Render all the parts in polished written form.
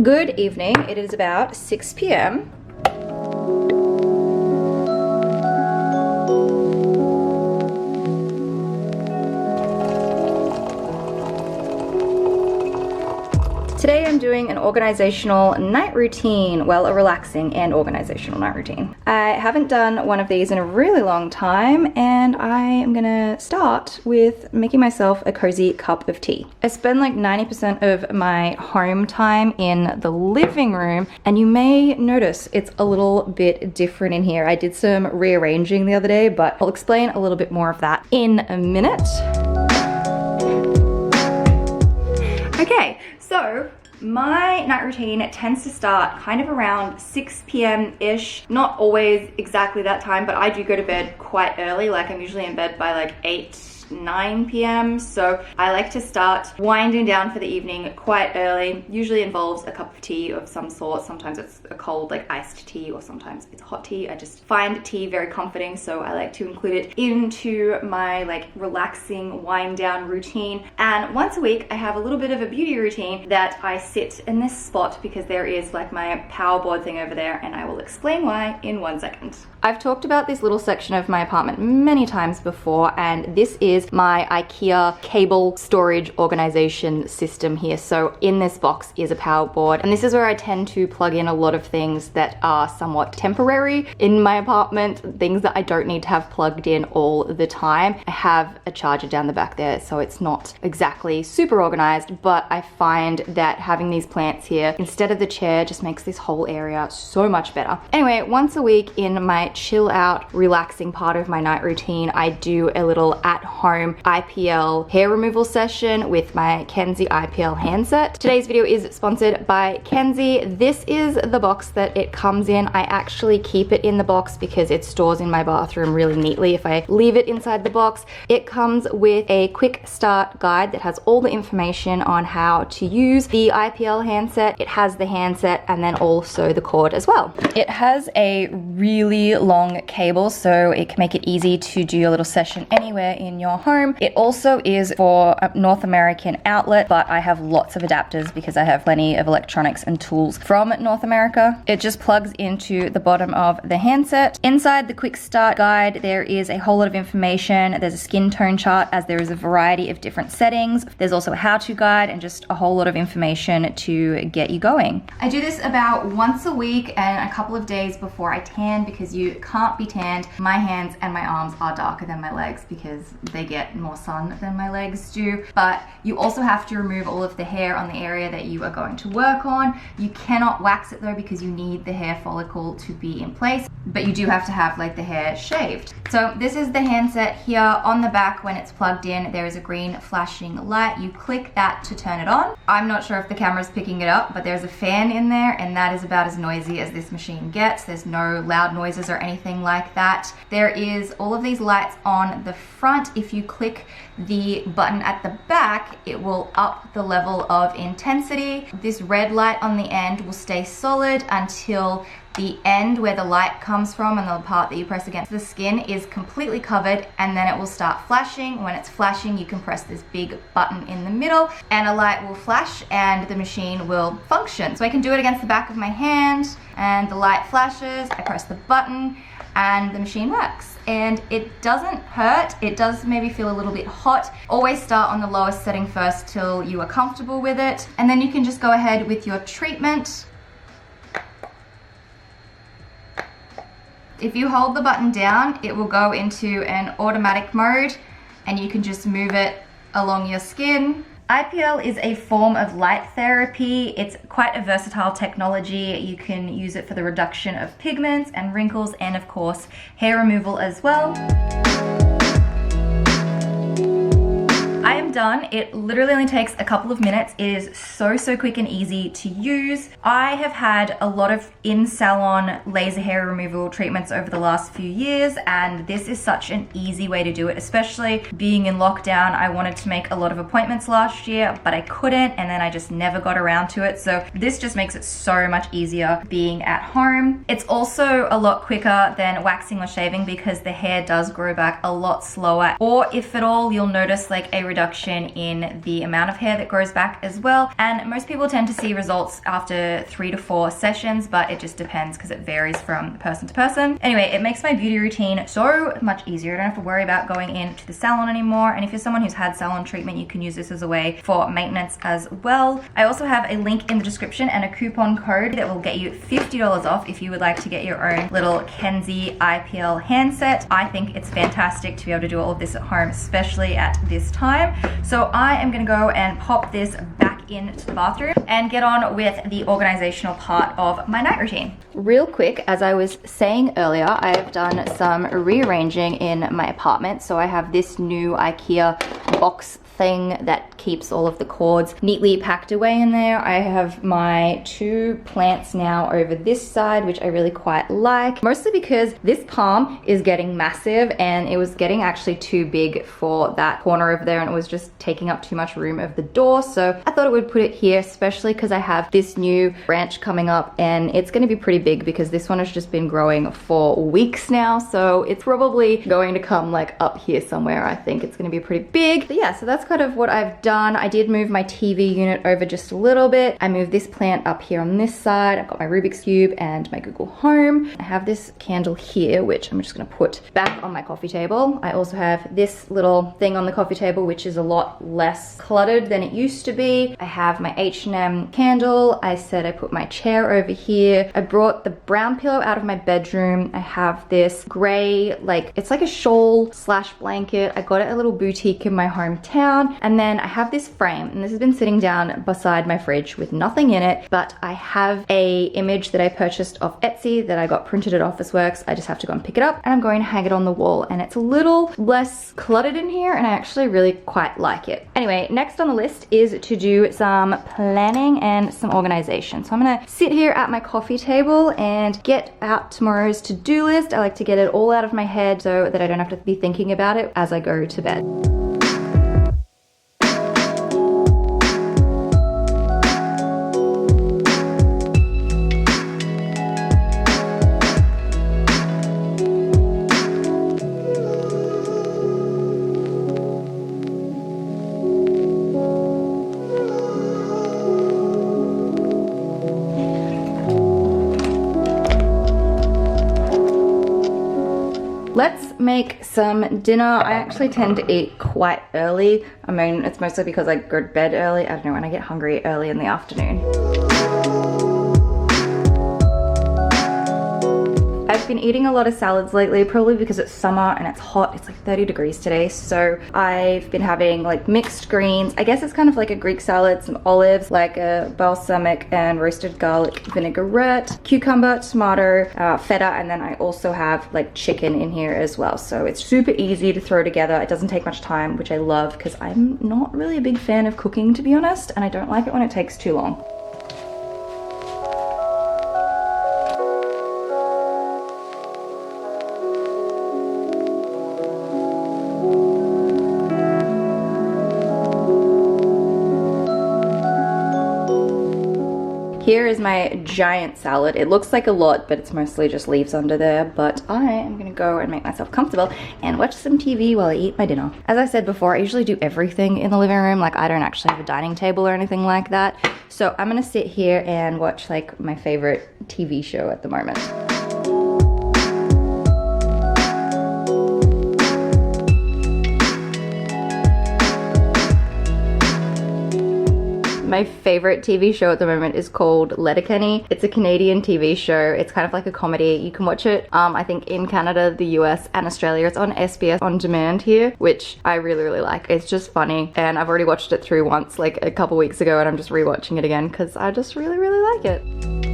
Good evening. It is about 6 p.m. Today I'm doing an organizational night routine, well, a relaxing and organizational night routine. I haven't done one of these in a really long time, and I am gonna start with making myself a cozy cup of tea. I spend like 90% of my home time in the living room, and you may notice it's a little bit different in here. I did some rearranging the other day, but I'll explain a little bit more of that in a minute. Okay, so my night routine tends to start kind of around 6 p.m.-ish. Not always exactly that time, but I do go to bed quite early. Like I'm usually in bed by like 9 p.m. So I like to start winding down for the evening quite early. Usually involves a cup of tea of some sort. Sometimes it's a cold like iced tea, or sometimes it's hot tea. I just find tea very comforting, so I like to include it into my like relaxing wind down routine. And once a week I have a little bit of a beauty routine that I sit in this spot because there is like my power board thing over there, and I will explain why in 1 second. I've talked about this little section of my apartment many times before, and this is my IKEA cable storage organization system here. So in this box is a power board, and this is where I tend to plug in a lot of things that are somewhat temporary in my apartment, things that I don't need to have plugged in all the time. I have a charger down the back there, so it's not exactly super organized, but I find that having these plants here instead of the chair just makes this whole area so much better. Anyway, once a week in my chill out, relaxing part of my night routine, I do a little at-home IPL hair removal session with my Kenzie IPL handset. Today's video is sponsored by Kenzie. This is the box that it comes in. I actually keep it in the box because it stores in my bathroom really neatly if I leave it inside the box. It comes with a quick start guide that has all the information on how to use the IPL handset. It has the handset and then also the cord as well. It has a really long cable, so it can make it easy to do your little session anywhere in your home. It also is for a North American outlet, but I have lots of adapters because I have plenty of electronics and tools from North America. It just plugs into the bottom of the handset. Inside the quick start guide, there is a whole lot of information. There's a skin tone chart, as there is a variety of different settings. There's also a how-to guide and just a whole lot of information to get you going. I do this about once a week and a couple of days before I tan, because you can't be tanned. My hands and my arms are darker than my legs because they get more sun than my legs do. But you also have to remove all of the hair on the area that you are going to work on. You cannot wax it though, because you need the hair follicle to be in place, but you do have to have like the hair shaved. So this is the handset here. On the back, when it's plugged in, there is a green flashing light. You click that to turn it on. I'm not sure if the camera's picking it up, but there's a fan in there, and that is about as noisy as this machine gets. There's no loud noises or anything like that. There is all of these lights on the front. If you click the button at the back, it will up the level of intensity. This red light on the end will stay solid until the end where the light comes from, and the part that you press against the skin is completely covered, and then it will start flashing. When it's flashing, you can press this big button in the middle and a light will flash and the machine will function. So I can do it against the back of my hand and the light flashes. I press the button and the machine works. And it doesn't hurt. It does maybe feel a little bit hot. Always start on the lowest setting first till you are comfortable with it. And then you can just go ahead with your treatment. If you hold the button down, it will go into an automatic mode and you can just move it along your skin. IPL is a form of light therapy. It's quite a versatile technology. You can use it for the reduction of pigments and wrinkles, and of course, hair removal as well. I am done. It literally only takes a couple of minutes. It is so quick and easy to use. I have had a lot of in-salon laser hair removal treatments over the last few years, and this is such an easy way to do it, especially being in lockdown. I wanted to make a lot of appointments last year, but I couldn't, and then I just never got around to it. So this just makes it so much easier being at home. It's also a lot quicker than waxing or shaving because the hair does grow back a lot slower, or if at all, you'll notice like a reduction reduction in the amount of hair that grows back as well. And most people tend to see results after 3 to 4 sessions, but it just depends because it varies from person to person. Anyway, it makes my beauty routine so much easier. I don't have to worry about going into the salon anymore. And if you're someone who's had salon treatment, you can use this as a way for maintenance as well. I also have a link in the description and a coupon code that will get you $50 off if you would like to get your own little Kenzie IPL handset. I think it's fantastic to be able to do all of this at home, especially at this time. So I am gonna go and pop this back into the bathroom and get on with the organizational part of my night routine. Real quick, as I was saying earlier, I've done some rearranging in my apartment. So I have this new IKEA box thing that keeps all of the cords neatly packed away in there. I have my 2 plants now over this side, which I really quite like, mostly because this palm is getting massive and it was getting actually too big for that corner over there and it was just taking up too much room of the door. So I thought I would put it here, especially because I have this new branch coming up and it's going to be pretty big because this one has just been growing for weeks now. So it's probably going to come like up here somewhere. I think it's going to be pretty big. But yeah, so that's kind of what I've done. I did move my TV unit over just a little bit. I moved this plant up here on this side. I've got my Rubik's Cube and my Google Home. I have this candle here, which I'm just gonna put back on my coffee table. I also have this little thing on the coffee table, which is a lot less cluttered than it used to be. I have my H&M candle. I said I put my chair over here. I brought the brown pillow out of my bedroom. I have this gray, like, it's like a shawl slash blanket. I got it at a little boutique in my hometown. And then I have this frame, and this has been sitting down beside my fridge with nothing in it, but I have a image that I purchased off Etsy that I got printed at Officeworks. I just have to go and pick it up and I'm going to hang it on the wall, and it's a little less cluttered in here and I actually really quite like it. Anyway, next on the list is to do some planning and some organization. So I'm gonna sit here at my coffee table and get out tomorrow's to-do list. I like to get it all out of my head so that I don't have to be thinking about it as I go to bed. Let's make some dinner. I actually tend to eat quite early. I mean, it's mostly because I go to bed early. I don't know, when I get hungry early in the afternoon. I've been eating a lot of salads lately, probably because it's summer and it's hot. It's like 30 degrees today. So I've been having like mixed greens. I guess it's kind of like a Greek salad, some olives, like a balsamic and roasted garlic vinaigrette, cucumber, tomato, feta, and then I also have like chicken in here as well. So it's super easy to throw together. It doesn't take much time, which I love because I'm not really a big fan of cooking, to be honest, and I don't like it when it takes too long. Here is my giant salad. It looks like a lot, but it's mostly just leaves under there. But I am gonna go and make myself comfortable and watch some TV while I eat my dinner. As I said before, I usually do everything in the living room. Like, I don't actually have a dining table or anything like that. So I'm gonna sit here and watch like my favorite TV show at the moment. My favorite TV show at the moment is called Letterkenny. It's a Canadian TV show. It's kind of like a comedy. You can watch it, I think, in Canada, the US, and Australia. It's on SBS On Demand here, which I really, really like. It's just funny, and I've already watched it through once, like a couple weeks ago, and I'm just rewatching it again because I just really, really like it.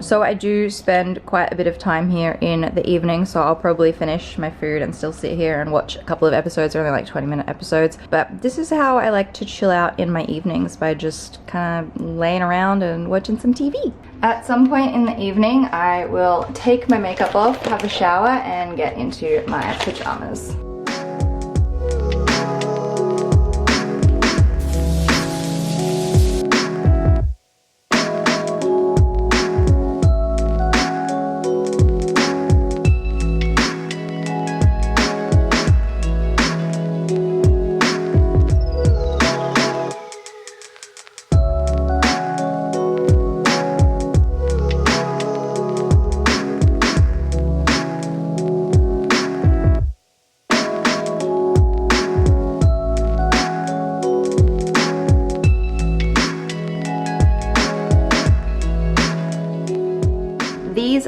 So I do spend quite a bit of time here in the evening, so I'll probably finish my food and still sit here and watch a couple of episodes. They're only like 20-minute episodes, but this is how I like to chill out in my evenings, by just kind of laying around and watching some TV. At some point in the evening, I will take my makeup off, have a shower, and get into my pajamas.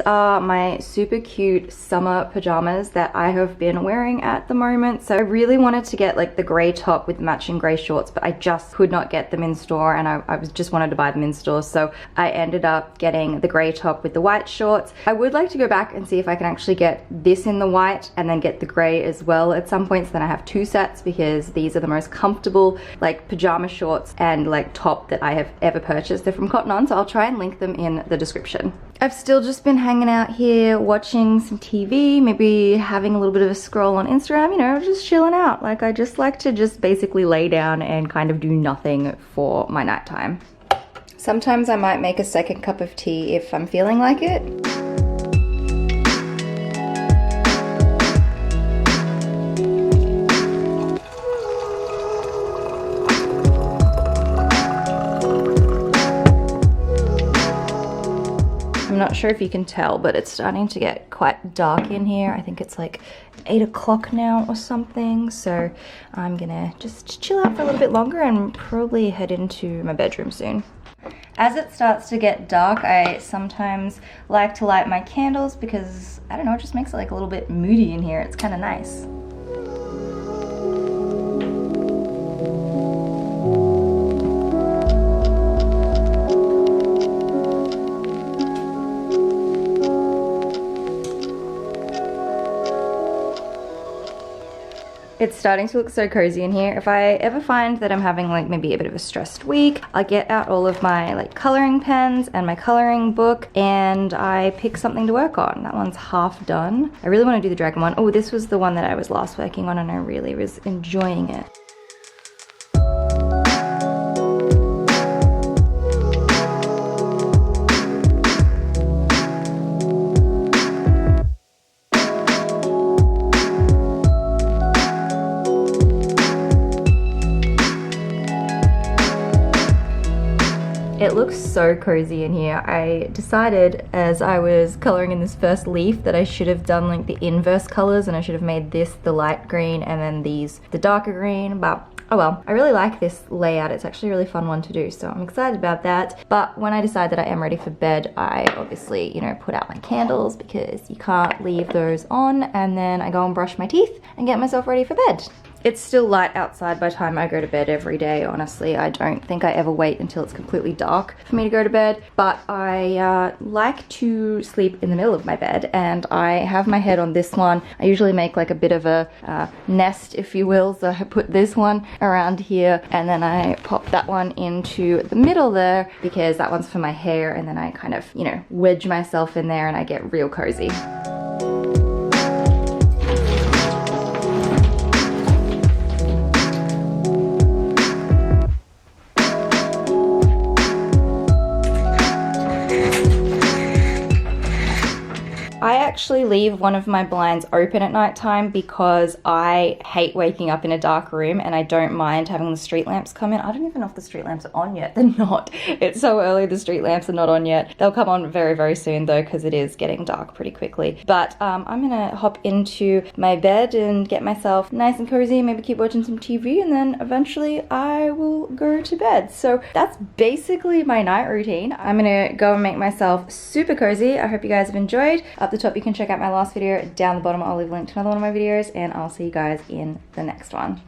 are my super cute summer pajamas that I have been wearing at the moment. So I really wanted to get like the gray top with matching gray shorts, but I just could not get them in store, and I just wanted to buy them in store. So I ended up getting the gray top with the white shorts. I would like to go back and see if I can actually get this in the white and then get the gray as well at some point. So then I have two sets, because these are the most comfortable like pajama shorts and like top that I have ever purchased. They're from Cotton On, so I'll try and link them in the description. I've still just been hanging out here watching some TV, maybe having a little bit of a scroll on Instagram, you know, just chilling out. Like, I just like to just basically lay down and kind of do nothing for my nighttime. Sometimes I might make a second cup of tea if I'm feeling like it. I'm not sure if you can tell, but it's starting to get quite dark in here. I think it's like 8 o'clock now or something. So I'm gonna just chill out for a little bit longer and probably head into my bedroom soon. As it starts to get dark, I sometimes like to light my candles because, I don't know, it just makes it like a little bit moody in here. It's kind of nice. It's starting to look so cozy in here. If I ever find that I'm having like maybe a bit of a stressed week, I get out all of my like coloring pens and my coloring book, and I pick something to work on. That one's half done. I really want to do the dragon one. Oh, this was the one that I was last working on and I really was enjoying it. It looks so cozy in here. I decided as I was coloring in this first leaf that I should have done like the inverse colors, and I should have made this the light green and then these the darker green, but oh well. I really like this layout. It's actually a really fun one to do, so I'm excited about that. But when I decide that I am ready for bed, I obviously, you know, put out my candles because you can't leave those on, and then I go and brush my teeth and get myself ready for bed. It's still light outside by the time I go to bed every day, honestly. I don't think I ever wait until it's completely dark for me to go to bed, but I like to sleep in the middle of my bed, and I have my head on this one. I usually make like a bit of a nest, if you will, so I put this one around here, and then I pop that one into the middle there because that one's for my hair, and then I kind of, you know, wedge myself in there and I get real cozy. I actually leave one of my blinds open at night time because I hate waking up in a dark room, and I don't mind having the street lamps come in. I don't even know if the street lamps are on yet. They're not. It's so early, the street lamps are not on yet. They'll come on very, very soon though, because it is getting dark pretty quickly. But I'm gonna hop into my bed and get myself nice and cozy, maybe keep watching some TV, and then eventually I will go to bed. So that's basically my night routine. I'm gonna go and make myself super cozy. I hope you guys have enjoyed. Up the top, you can check out my last video. Down the bottom, I'll leave a link to another one of my videos, and I'll see you guys in the next one.